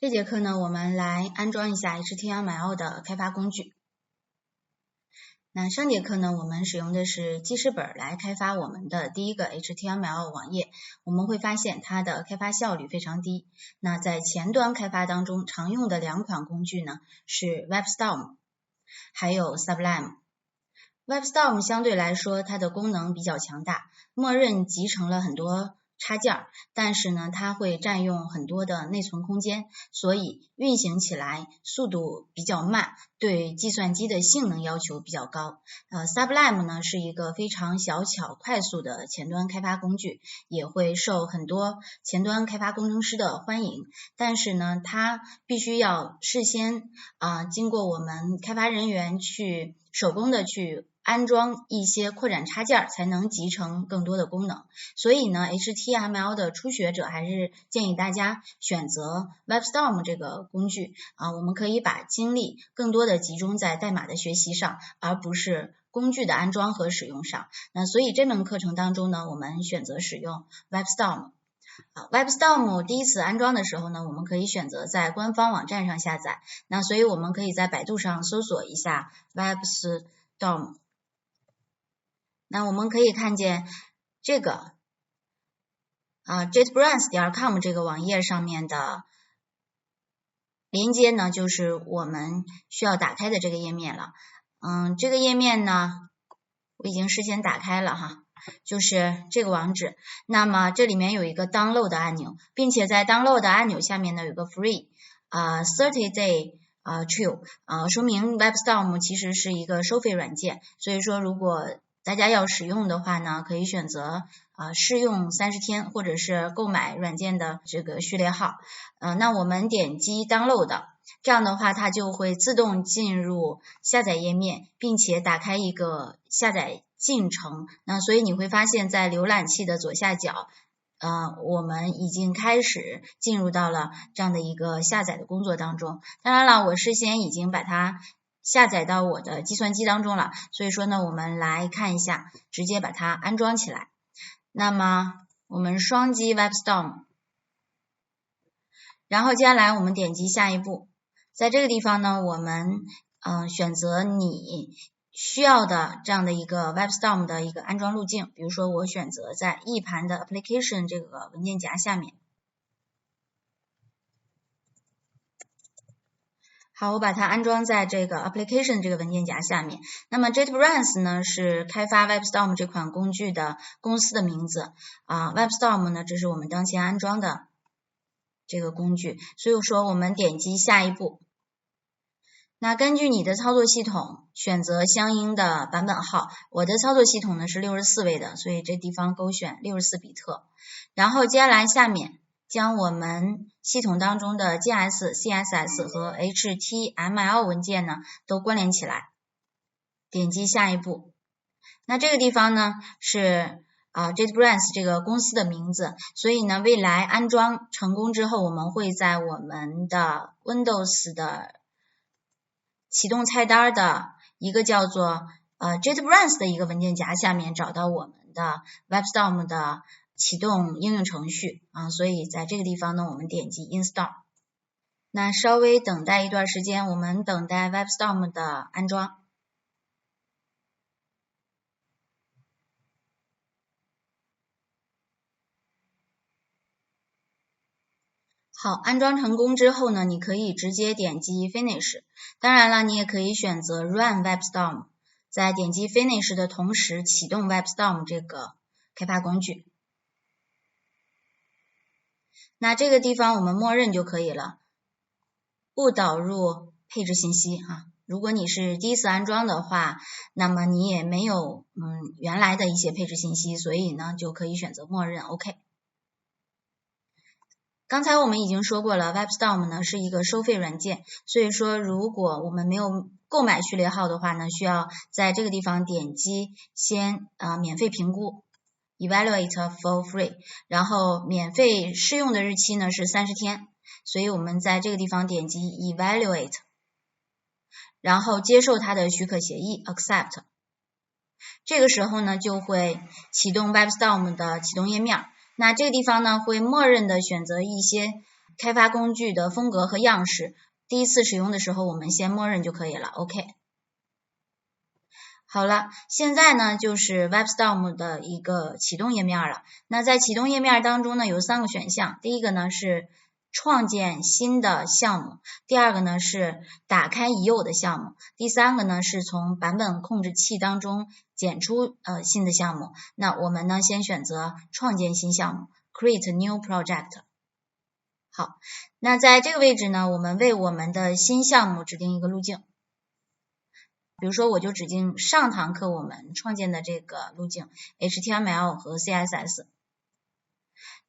这节课呢，我们来安装一下 HTML 的开发工具。那上节课呢，我们使用的是记事本来开发我们的第一个 HTML 网页，我们会发现它的开发效率非常低。那在前端开发当中，常用的两款工具呢是 WebStorm 还有 Sublime。WebStorm 相对来说它的功能比较强大，默认集成了很多插件，但是呢它会占用很多的内存空间，所以运行起来速度比较慢，对计算机的性能要求比较高。Sublime 呢是一个非常小巧快速的前端开发工具，也会受很多前端开发工程师的欢迎，但是呢它必须要事先经过我们开发人员去手工的去安装一些扩展插件才能集成更多的功能，所以呢 HTML 的初学者还是建议大家选择 WebStorm 这个工具我们可以把精力更多的集中在代码的学习上，而不是工具的安装和使用上。那所以这门课程当中呢，我们选择使用 WebStorm。WebStorm 第一次安装的时候呢，我们可以选择在官方网站上下载，那所以我们可以在百度上搜索一下 WebStorm。那我们可以看见这个JetBrains.com 这个网页上面的连接呢，就是我们需要打开的这个页面了。这个页面呢，我已经事先打开了哈，就是这个网址。那么这里面有一个 Download 按钮，并且在 Download 按钮下面呢有个 Free 30-day trial 说明 WebStorm 其实是一个收费软件，所以说如果大家要使用的话呢，可以选择试用30天，或者是购买软件的这个序列号。那我们点击 Download， 这样的话它就会自动进入下载页面，并且打开一个下载进程。那所以你会发现在浏览器的左下角我们已经开始进入到了这样的一个下载的工作当中。当然了，我事先已经把它下载到我的计算机当中了，所以说呢我们来看一下，直接把它安装起来。那么我们双击 WebStorm， 然后接下来我们点击下一步，在这个地方呢我们选择你需要的这样的一个 WebStorm 的一个安装路径，比如说我选择在 E 盘的 Application 这个文件夹下面。好，我把它安装在这个 Application 这个文件夹下面。那么 JetBrains 呢是开发 WebStorm 这款工具的公司的名字WebStorm 呢这是我们当前安装的这个工具，所以说我们点击下一步。那根据你的操作系统选择相应的版本号，我的操作系统呢是64位的，所以这地方勾选64比特。然后接下来下面将我们系统当中的 JS、CSS 和 HTML 文件呢都关联起来，点击下一步。那这个地方呢是JetBrains 这个公司的名字，所以呢未来安装成功之后，我们会在我们的 Windows 的启动菜单的一个叫做JetBrains 的一个文件夹下面找到我们的 WebStorm 的启动应用程序所以在这个地方呢我们点击 Install。 那稍微等待一段时间，我们等待 WebStorm 的安装。好，安装成功之后呢，你可以直接点击 Finish， 当然了，你也可以选择 Run WebStorm， 在点击 Finish 的同时启动 WebStorm 这个开发工具。那这个地方我们默认就可以了，不导入配置信息如果你是第一次安装的话，那么你也没有原来的一些配置信息，所以呢就可以选择默认 OK。刚才我们已经说过了 WebStorm 呢是一个收费软件，所以说如果我们没有购买序列号的话呢，需要在这个地方点击先免费评估 Evaluate for free， 然后免费试用的日期呢是30天，所以我们在这个地方点击 Evaluate， 然后接受它的许可协议 Accept， 这个时候呢就会启动 WebStorm 的启动页面。那这个地方呢会默认的选择一些开发工具的风格和样式，第一次使用的时候我们先默认就可以了 OK。 好了，现在呢就是 WebStorm 的一个启动页面了。那在启动页面当中呢有3个选项，第一个呢是创建新的项目，第二个呢是打开已有的项目，第三个呢是从版本控制器当中检出新的项目。那我们呢先选择创建新项目 Create New Project。 好，那在这个位置呢我们为我们的新项目指定一个路径，比如说我就指定上堂课我们创建的这个路径 HTML 和 CSS，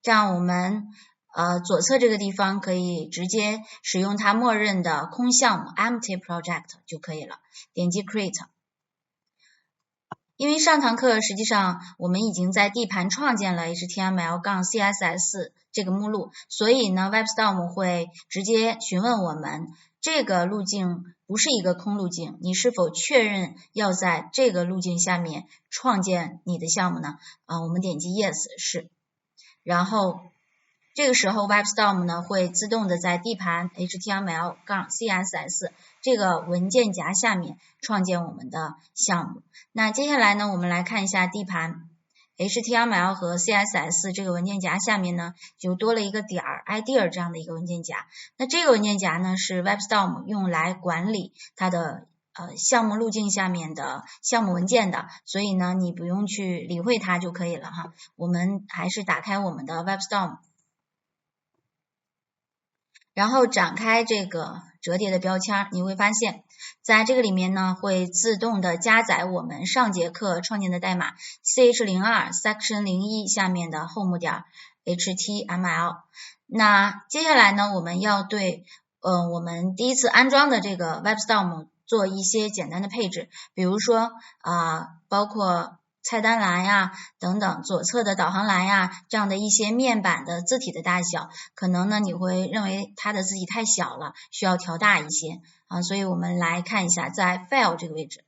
这样我们左侧这个地方可以直接使用它默认的空项目 Empty Project 就可以了，点击 Create。 因为上堂课实际上我们已经在地盘创建了 HTML-CSS 这个目录，所以呢 WebStorm 会直接询问我们这个路径不是一个空路径，你是否确认要在这个路径下面创建你的项目呢？我们点击 Yes 是，然后这个时候 WebStorm 呢会自动的在地盘 HTML-CSS 这个文件夹下面创建我们的项目。那接下来呢我们来看一下地盘 HTML 和 CSS 这个文件夹下面呢就多了一个点idea 这样的一个文件夹。那这个文件夹呢是 WebStorm 用来管理它的项目路径下面的项目文件的，所以呢你不用去理会它就可以了哈。我们还是打开我们的 WebStorm， 然后展开这个折叠的标签，你会发现在这个里面呢会自动的加载我们上节课创建的代码 ch02 section 01下面的 home.html。 那接下来呢我们要对我们第一次安装的这个 WebStorm 做一些简单的配置，比如说包括菜单栏呀等等，左侧的导航栏呀，这样的一些面板的字体的大小，可能呢你会认为它的字体太小了，需要调大一些所以我们来看一下在 File 这个位置，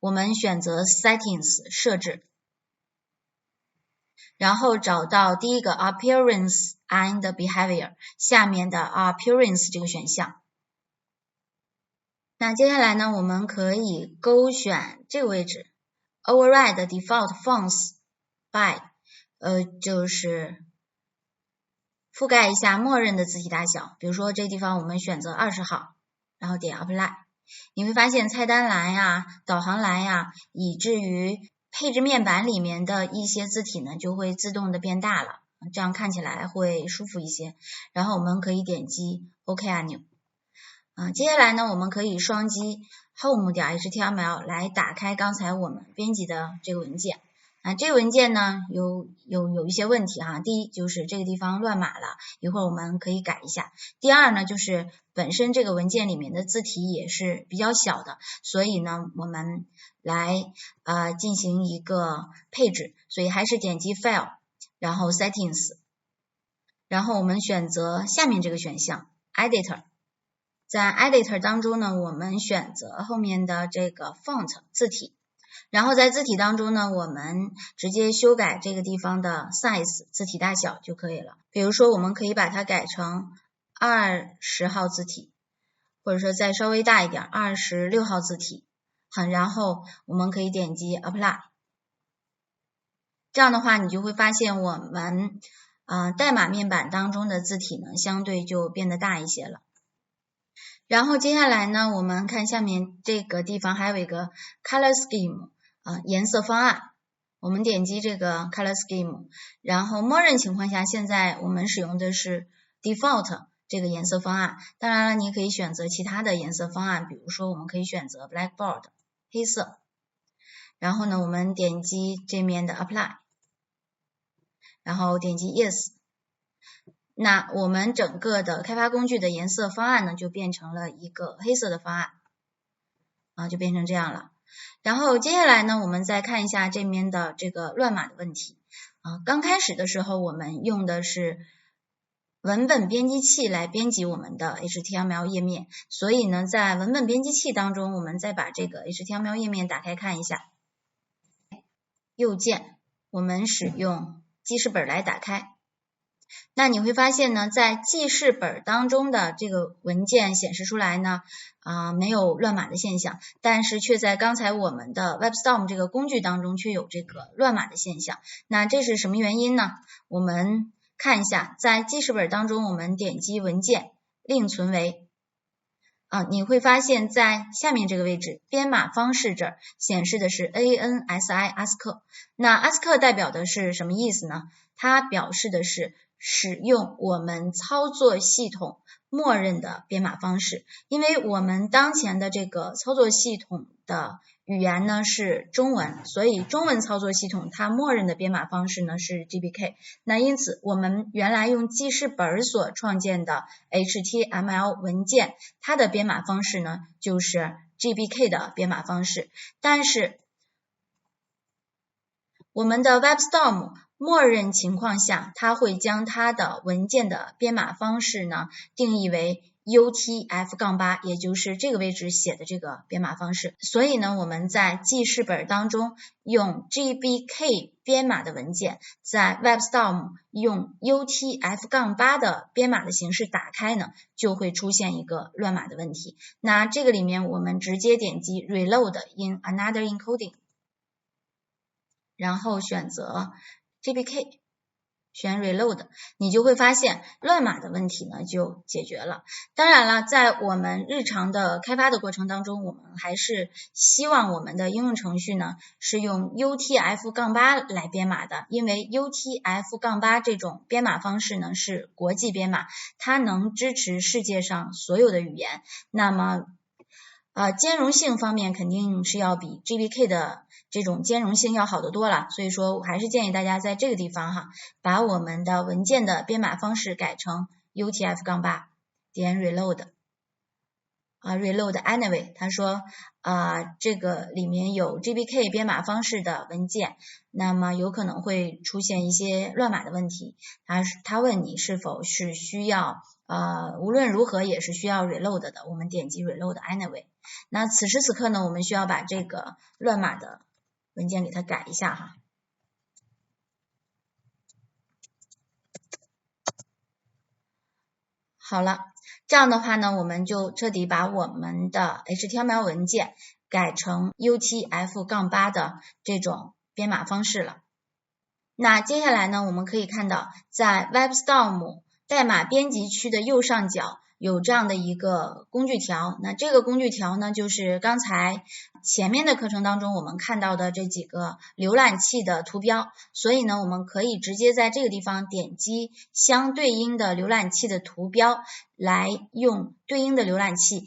我们选择 Settings 设置，然后找到第一个 Appearance and Behavior 下面的 Appearance 这个选项。那接下来呢我们可以勾选这个位置Override Default Fonts by 就是覆盖一下默认的字体大小，比如说这地方我们选择20号，然后点 Apply， 你会发现菜单栏呀、导航栏呀，以至于配置面板里面的一些字体呢就会自动的变大了，这样看起来会舒服一些。然后我们可以点击 OK 按钮。接下来呢我们可以双击 home.html 来打开刚才我们编辑的这个文件。这个文件呢有一些问题哈，第一就是这个地方乱码了，一会儿我们可以改一下。第二呢就是本身这个文件里面的字体也是比较小的，所以呢我们来进行一个配置，所以还是点击 File 然后 Settings， 然后我们选择下面这个选项 Editor，在 Editor 当中呢我们选择后面的这个 Font 字体，然后在字体当中呢我们直接修改这个地方的 Size 字体大小就可以了，比如说我们可以把它改成20号字体，或者说再稍微大一点26号字体，然后我们可以点击 Apply， 这样的话你就会发现我们代码面板当中的字体呢相对就变得大一些了。然后接下来呢我们看下面这个地方还有一个 Color Scheme 颜色方案，我们点击这个 Color Scheme， 然后默认情况下现在我们使用的是 Default 这个颜色方案，当然了你可以选择其他的颜色方案，比如说我们可以选择 Blackboard 黑色，然后呢我们点击这面的 Apply， 然后点击 Yes，那我们整个的开发工具的颜色方案呢就变成了一个黑色的方案就变成这样了。然后接下来呢我们再看一下这面的这个乱码的问题刚开始的时候我们用的是文本编辑器来编辑我们的 HTML 页面，所以呢在文本编辑器当中我们再把这个 HTML 页面打开看一下，右键我们使用记事本来打开，那你会发现呢，在记事本当中的这个文件显示出来呢，没有乱码的现象，但是却在刚才我们的 WebStorm 这个工具当中却有这个乱码的现象。那这是什么原因呢？我们看一下，在记事本当中，我们点击文件另存为，你会发现在下面这个位置，编码方式这儿显示的是 ANSI。那 ASCII 代表的是什么意思呢？它表示的是使用我们操作系统默认的编码方式，因为我们当前的这个操作系统的语言呢是中文，所以中文操作系统它默认的编码方式呢是 GBK。那因此我们原来用记事本所创建的 HTML 文件，它的编码方式呢就是 GBK 的编码方式，但是我们的 WebStorm 默认情况下，它会将它的文件的编码方式呢定义为UTF-8，也就是这个位置写的这个编码方式。所以呢，我们在记事本当中用 GBK 编码的文件，在 WebStorm 用 UTF-8 的编码的形式打开呢，就会出现一个乱码的问题。那这个里面我们直接点击 Reload in Another Encoding， 然后选择 GBK， 选 Reload， 你就会发现乱码的问题呢就解决了。当然了，在我们日常的开发的过程当中，我们还是希望我们的应用程序呢是用 UTF-8 来编码的，因为 UTF-8 这种编码方式呢是国际编码，它能支持世界上所有的语言。那么兼容性方面肯定是要比 GBK 的这种兼容性要好得多了，所以说我还是建议大家在这个地方把我们的文件的编码方式改成 UTF-8， 点 Reload Anyway， 他说这个里面有 GBK 编码方式的文件，那么有可能会出现一些乱码的问题，他问你是否是需要无论如何也是需要 Reload 的，我们点击 Reload Anyway。 那此时此刻呢，我们需要把这个乱码的文件给它改一下好了，这样的话呢，我们就彻底把我们的 HTML 文件改成 UTF-8 的这种编码方式了。那接下来呢，我们可以看到在 WebStorm 代码编辑区的右上角有这样的一个工具条，那这个工具条呢，就是刚才前面的课程当中我们看到的这几个浏览器的图标，所以呢，我们可以直接在这个地方点击相对应的浏览器的图标，来用对应的浏览器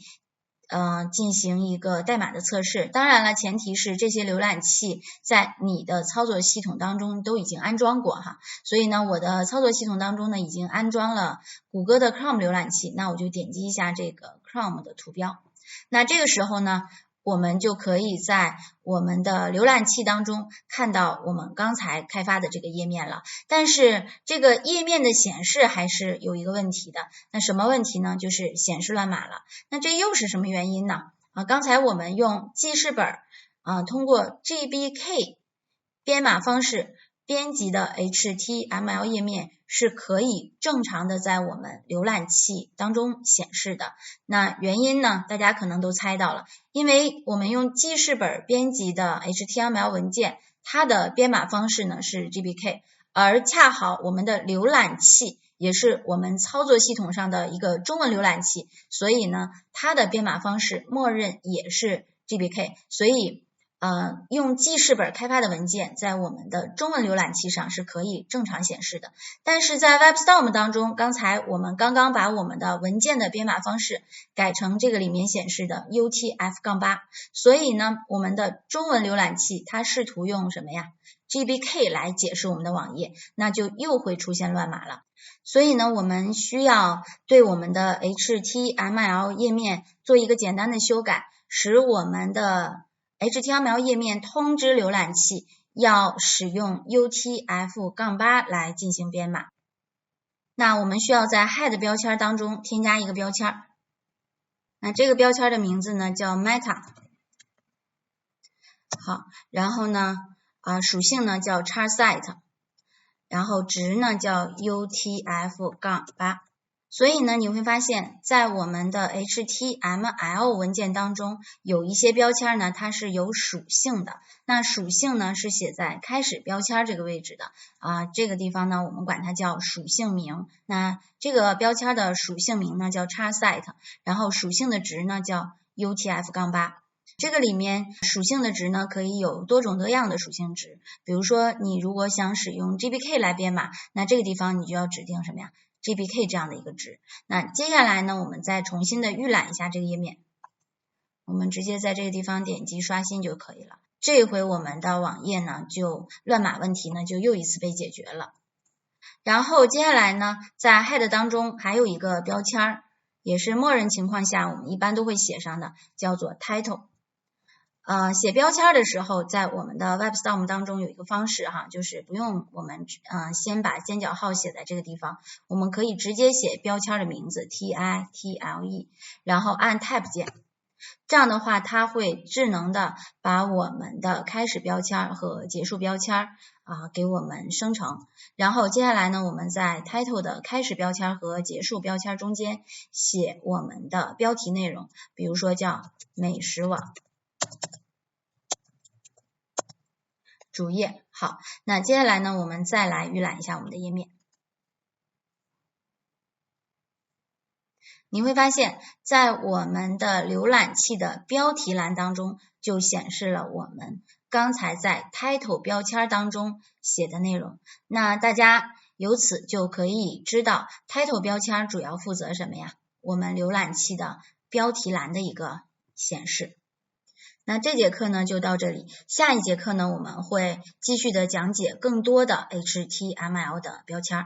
进行一个代码的测试。当然了，前提是这些浏览器在你的操作系统当中都已经安装过所以呢，我的操作系统当中呢已经安装了谷歌的 Chrome 浏览器，那我就点击一下这个 Chrome 的图标。那这个时候呢，我们就可以在我们的浏览器当中看到我们刚才开发的这个页面了，但是这个页面的显示还是有一个问题的。那什么问题呢？就是显示乱码了。那这又是什么原因呢？刚才我们用记事本通过 GBK 编码方式编辑的 HTML 页面是可以正常的在我们浏览器当中显示的。那原因呢，大家可能都猜到了，因为我们用记事本编辑的 HTML 文件，它的编码方式呢是 GBK， 而恰好我们的浏览器也是我们操作系统上的一个中文浏览器，所以呢，它的编码方式默认也是 GBK， 所以用记事本开发的文件在我们的中文浏览器上是可以正常显示的。但是在 WebStorm 当中，刚才我们刚刚把我们的文件的编码方式改成这个里面显示的 UTF-8， 所以呢，我们的中文浏览器它试图用什么呀？ GBK 来解释我们的网页，那就又会出现乱码了。所以呢，我们需要对我们的 HTML 页面做一个简单的修改，使我们的HTML 页面通知浏览器要使用 UTF-8 来进行编码。那我们需要在 head 标签当中添加一个标签，那这个标签的名字呢叫 meta。 好，然后呢属性呢叫 char site，然后值呢叫 UTF-8。所以呢，你会发现在我们的 HTML 文件当中，有一些标签呢，它是有属性的。那属性呢是写在开始标签这个位置的这个地方呢，我们管它叫属性名。那这个标签的属性名呢叫 char_site， 然后属性的值呢叫 UTF-8。这个里面属性的值呢可以有多种多样的属性值，比如说你如果想使用 GBK 来编码，那这个地方你就要指定什么呀？ GBK 这样的一个值。那接下来呢，我们再重新的预览一下这个页面，我们直接在这个地方点击刷新就可以了。这一回我们的网页呢就乱码问题呢就又一次被解决了。然后接下来呢，在 head 当中还有一个标签，也是默认情况下我们一般都会写上的，叫做 title。写标签的时候，在我们的 WebStorm 当中有一个方式就是不用我们先把尖角号写在这个地方，我们可以直接写标签的名字 title， 然后按 Tab 键，这样的话它会智能的把我们的开始标签和结束标签给我们生成。然后接下来呢，我们在 title 的开始标签和结束标签中间写我们的标题内容，比如说叫美食网主页。好，那接下来呢，我们再来预览一下我们的页面。你会发现在我们的浏览器的标题栏当中就显示了我们刚才在 title 标签当中写的内容。那大家由此就可以知道 title 标签主要负责什么呀？我们浏览器的标题栏的一个显示。那这节课呢就到这里，下一节课呢我们会继续的讲解更多的 HTML 的标签。